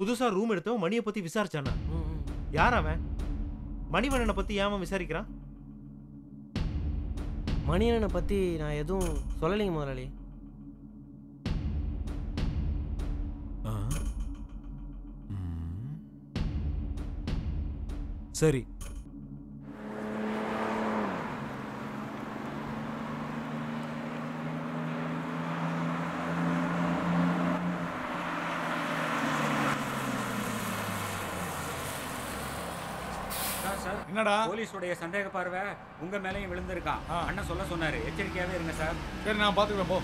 புதுசா ரூம் எடுத்தவன் மணியை பத்தி விசாரிச்சானா? யார் அவன்? மணிவண்ணனை பத்தி ஏன் அவன் விசாரிக்கிறான்? மணியனை பற்றி நான் எதுவும் சொல்லலைங்க முதலாளி. ஆ? ம். சரி, சார் என்னடா? போலீஸுடைய சந்தேக பார்வை உங்க மேலேயும் விழுந்திருக்கான். அண்ணன் சொல்ல சொன்னாரு, எச்சரிக்கையாவே இருங்க சார். சரி, நான் பாத்துக்கிறேன் போ.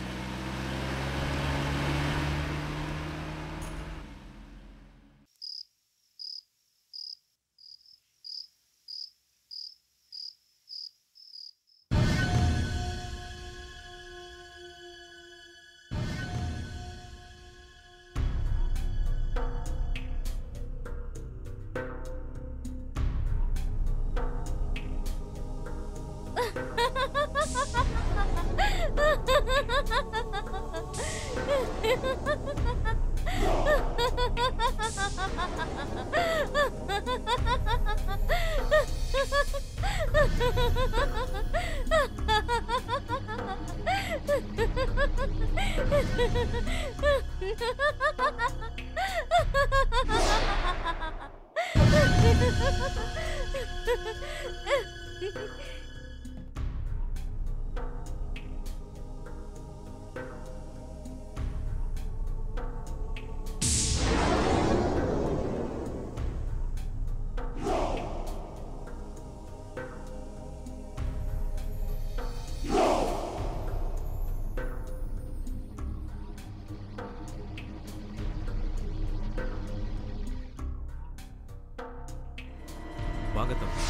வாங்க தம்பி.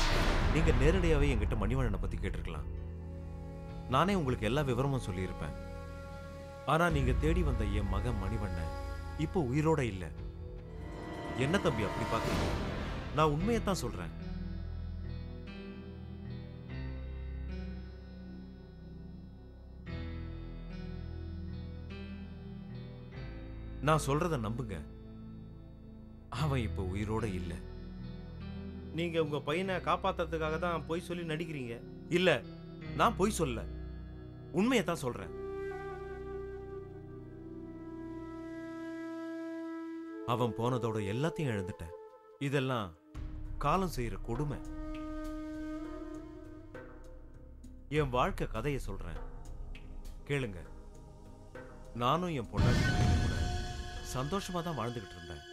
நீங்க நேரடியாவே என்கிட்ட மணிவண்ணனை பத்தி கேட்டிருக்கலாம். நானே உங்களுக்கு எல்லா விவரமும் சொல்லியிருப்பேன். ஆனா நீங்க தேடி வந்த என் மகன் மணிவண்ணன் இப்போ உயிரோட இல்ல. என்ன தம்பி அப்படி பாக்குறீங்க? நான் உண்மையைத்தான் சொல்றேன். நான் சொல்றத நம்புங்க. அவன் இப்போ உயிரோட இல்ல. நீங்க உங்க பையனை காப்பாத்துறதுக்காக தான் பொய் சொல்லி நடிக்கிறீங்க. இல்ல, நான் பொய் சொல்ல, உண்மையை தான் சொல்றேன். அவன் போனதோட எல்லாத்தையும் இழந்துட்டேன். இதெல்லாம் காலம் செய்யற கொடுமை. என் வாழ்க்கை கதையை சொல்றேன், கேளுங்க. நானும் என் பொண்டாட்டி கூட சந்தோஷமா தான் வாழ்ந்துகிட்டு இருந்தேன்.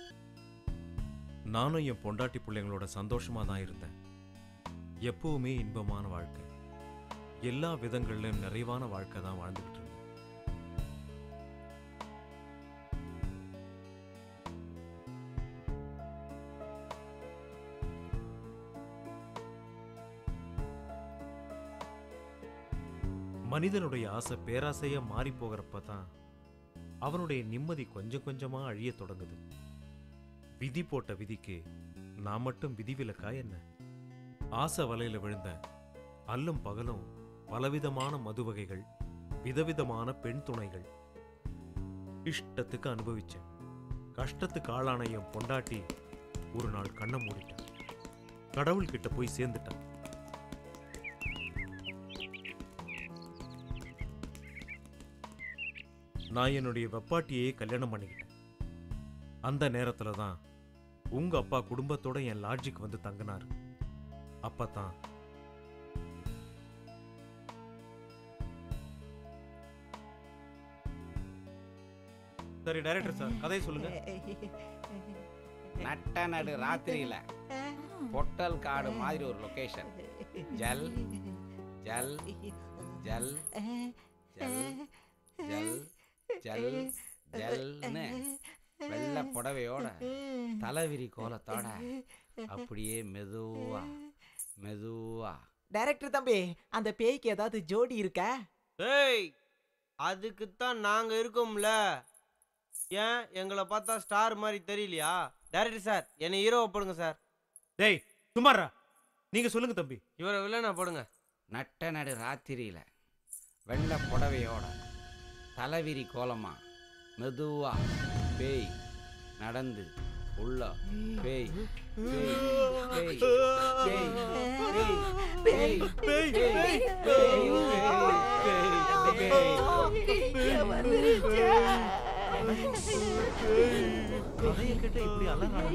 நானும் என் பொண்டாட்டி பிள்ளைங்களோட சந்தோஷமா தான் இருந்தேன். எப்பவுமே இன்பமான வாழ்க்கை, எல்லா விதங்களிலும் நிறைவான வாழ்க்கை தான் வாழ்ந்துகிட்டு இருந்தேன். மனிதனுடைய ஆசை பேராசையா மாறி போகிறப்ப தான் அவனுடைய நிம்மதி கொஞ்சம் கொஞ்சமா அழிய தொடங்குது. விதி போட்ட விதிக்கு நான் மட்டும் விதிவிலக்கா என்ன? ஆசை வலையில விழுந்த அல்லும் பகலும் பலவிதமான மது வகைகள், விதவிதமான பெண் துணைகள் இஷ்டத்துக்கு அனுபவிச்சேன். கஷ்டத்துக்கு ஆளான என் பொண்டாட்டி ஒரு நாள் கண்ணை மூடிட்டான். கடவுள் கிட்ட போய் சேர்ந்துட்டான். நான் என்னுடைய வெப்பாட்டியே கல்யாணம் பண்ணிக்கிட்டேன். அந்த நேரத்துல தான் உங்க அப்பா குடும்பத்தோட என் லாட்ஜுக்கு வந்து தங்கினாரு. அப்பதான் சரி டைரக்டர் சார், கதையை சொல்லுங்க. நட்ட நடு ராத்திரியில பொட்டல் காடு மாதிரி ஒரு லொகேஷன். ஜல் ஜல் ஜல் ஜல் ஜல் ஜல் ஜல்னு வெள்ளை புடவையோட தலைவிரி கோலத்தோட அப்படியே மெதுவா மெதுவா. டைரக்டர் தம்பி, அந்த பேய்க்கு ஏதாவது ஜோடி இருக்கா? ஏய், அதுக்குத்தான் நாங்க இருக்கோம்ல. ஏன் எங்களை பார்த்தா ஸ்டார் மாதிரி தெரியலையா? டைரக்டர் சார், என்னை ஹீரோவை போடுங்க சார். டேய் சுமாரா, நீங்க சொல்லுங்க தம்பி. இவரை வில்லனா போடுங்க. நட்ட நடு ராத்திரியில வெள்ளை புடவையோட தலைவிரி கோலமா மெதுவா பேய் நடந்து உள்ள பேய் பேய் பேய் பேய் பேய் பேய் பேய் கதையை கேட்ட இப்படி அலறாங்க.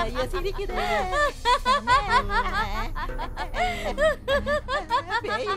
ஐயா சிரிக்குதே. பேய்.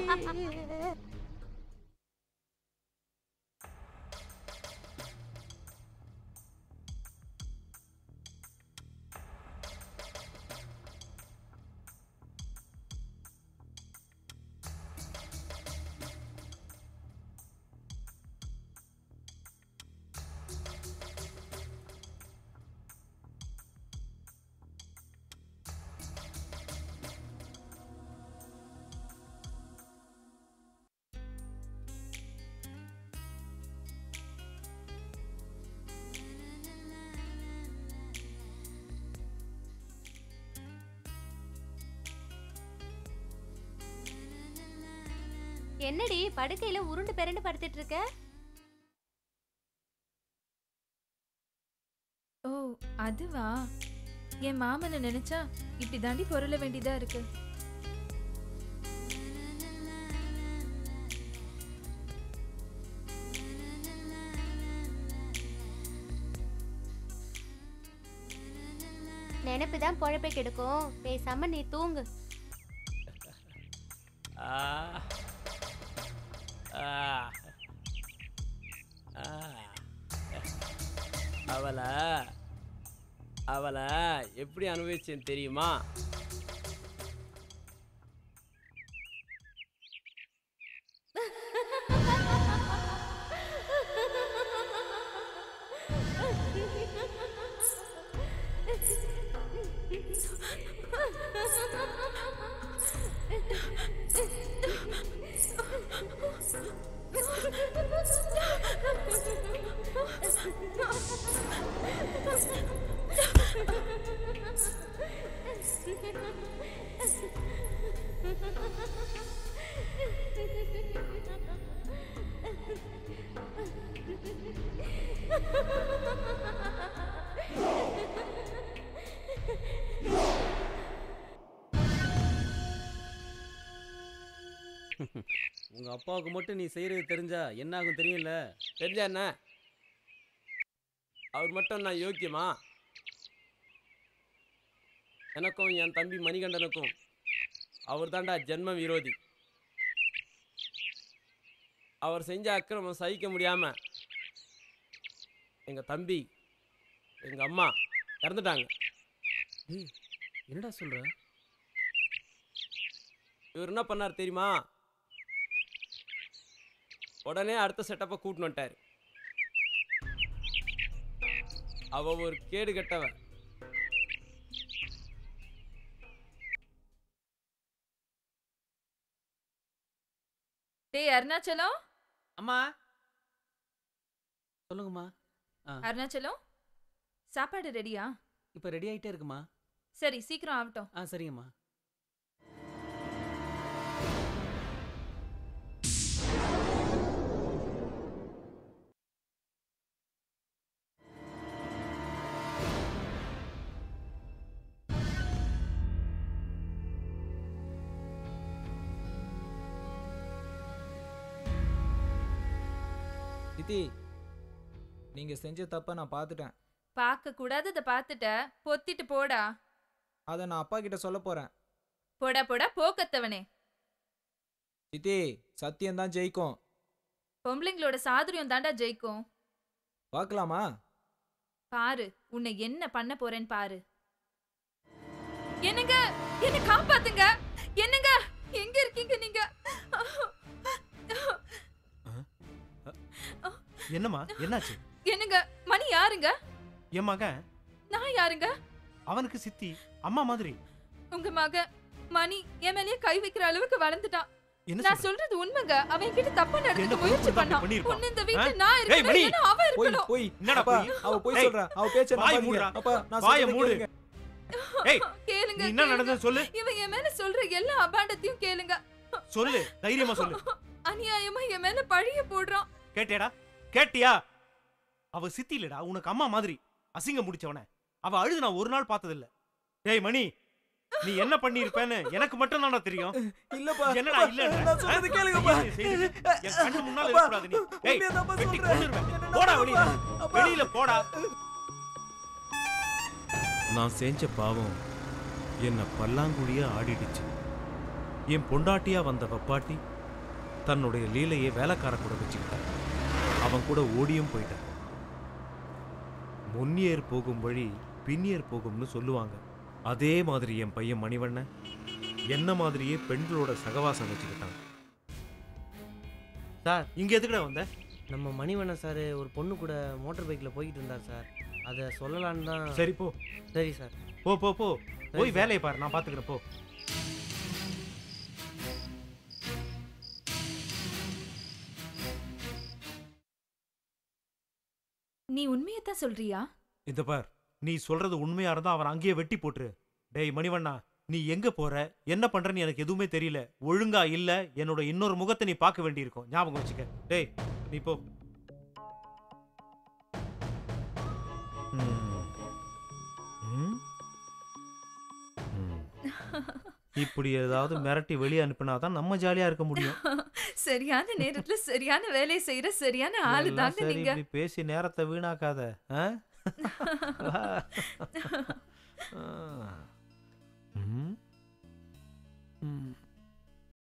என்னடி படுக்கையில உருண்டு பெரண்டு படுத்துட்டு இருக்க? ஓ அதுவா, என் மாமனை நினைச்சா இப்படி தாண்டி பொருள வேண்டியதா இருக்கு. நினைப்புதான் பொழப்பை கெடுக்கும். பேசாம நீ தூங்கு. அவளை எப்படி அனுபவிச்சேன் தெரியுமா? உங்க அப்பாவுக்கு மட்டும் நீ செய்யறது தெரிஞ்சா என்ன ஆகும் தெரியல. தெரிஞ்சா என்ன? அவர் மட்டும் நான் யோக்கியமா? எனக்கும் என் தம்பி மணிகண்டனுக்கும் அவர் தாண்டா ஜென்ம விரோதி. அவர் செஞ்ச அக்கிரமம் சகிக்க முடியாம எங்க தம்பி எங்க அம்மா இறந்துட்டாங்க. என்னடா சொல்ற? இவர் என்ன பண்ணார் தெரியுமா? உடனே அடுத்த செட்டப்பை கூட்டின்னு வந்துட்டாரு. அவ ஒரு கேடு கெட்டவ. டேய் அருணாச்சலம். அம்மா சொல்லுங்கம்மா. அருணாச்சலம், சாப்பாடு ரெடியா? இப்ப ரெடி ஆயிட்டே இருக்குமா. சரி சீக்கிரம் ஆகட்டும். சரிங்கம்மா. சித்தி, நீங்க செஞ்ச தப்ப நான் பார்த்துட்டேன். பார்க்க கூடாதத பார்த்துட்ட, பொத்திட்டு போடா. அதை நான் அப்பா கிட்ட சொல்ல போறேன். போடா போடா போக்கத்தவனே. சித்தி, சத்தியம் தான் ஜெயிக்கும். பொம்பளைங்களோட சாதுரியம் தாண்டா ஜெயிக்கும். பார்க்கலாமா? பாரு உன்னை என்ன பண்ண போறேன்னு பாரு. என்னங்க, என்ன காப்பாத்துங்க. என்னங்க, எங்க இருக்கீங்க நீங்க? என்னம்மா என்னாச்சு? என்னங்க, மணி யாருங்க? என் மகன். நான் யாருங்க? அவனுக்கு சித்தி அம்மா மாதிரி. உங்க மகன் மணி என் மேலேயே கை வைக்கிற அளவுக்கு வளர்ந்துட்டான். நான் சொல்றது உண்மைங்க. அவன் என்கிட்ட தப்பா நடந்துக்க முயற்சி பண்ணான். உன்ன இந்த வீட்டுல நான் இருக்கணும், அவன் இருக்கணும். போய் என்னடா அவ போய் சொல்றா. அவ பேச்ச நம்பாதீங்க. அப்பா நான் சொல்றத கேளுங்க. கேளுங்க. நீ என்ன நடந்தது சொல்லு. இவன் என் மேல சொல்ற எல்லா அபாண்டத்தையும் கேளுங்க. சொல்லு, தைரியமா சொல்லு. அநியாயமா என் மேல பழிய போடுறான். கேட்டியாடா? கேட்டியா? அவ சித்தி இல்லடா, உனக்கு அம்மா மாதிரி. அசிங்க முடிச்சவன. அவ அழுது நான் ஒரு நாள் பார்த்ததில்ல. டேய் மணி, நீ என்ன பண்ணிருப்பேன்னு எனக்கு மட்டும் தான்டா தெரியும். இல்லப்பா. என்னடா இல்ல? நான் சொல்றது கேளுங்கப்பா. என் கண்ணு முன்னால இருக்க கூடாது நீ. டேய் வெட்டி கொன்னுருவேன். போடா வெளிய. வெளியில போடா. நான் செஞ்ச பாவம் என்ன பல்லாங்குழியா ஆடிடுச்சு. என் பொண்டாட்டியா வந்த வப்பாட்டி தன்னுடைய லீலையை வேலைக்கார கூட வச்சுக்கிட்டான். அவன் கூட ஓடியும் போயிட்டான். முன்னியர் போகும் வழி பின்னியர் போகும்னு சொல்லுவாங்க. அதே மாதிரி என் பையன் மணிவண்ணன் என்ன மாதிரியே பெண்களோட சகவாசம் வச்சுக்கிட்டான். சார் இங்க எதுக்குடா வந்த? நம்ம மணிவண்ணன் சார் ஒரு பொண்ணு கூட மோட்டார் பைக்கில் போய்கிட்டு இருந்தார் சார். அதை சொல்லலான்னு தான். சரி போ. சரி சார். போ போ போ. போய் வேலையை பாரு, நான் பாத்துக்கிறேன். போ. நீ உண்மையத்தான் சொல்றியா? இந்த பார், நீ சொல்றது உண்மையா இருந்தா அவன் அங்கேயே வெட்டி போட்டுரு. டேய் மணிவண்ணா, நீ எங்க போற, என்ன பண்றன்னு எனக்கு எதுவுமே தெரியல. ஒழுங்கா இல்ல என்னோட இன்னொரு முகத்தை நீ பார்க்க வேண்டியிருக்கும். ஞாபகம் வச்சுக்க. டேய் நீ போ. இப்படி ஏதாவது மிரட்டி வெளியே அனுப்பினாதான் நம்ம ஜாலியா இருக்க முடியும். சரியான நேரத்துல சரியான வேலையை செய்யற சரியான ஆளு தாங்க சரி, நீங்க. இப்படி பேசி நேரத்தை வீணாக்காத. ஆ?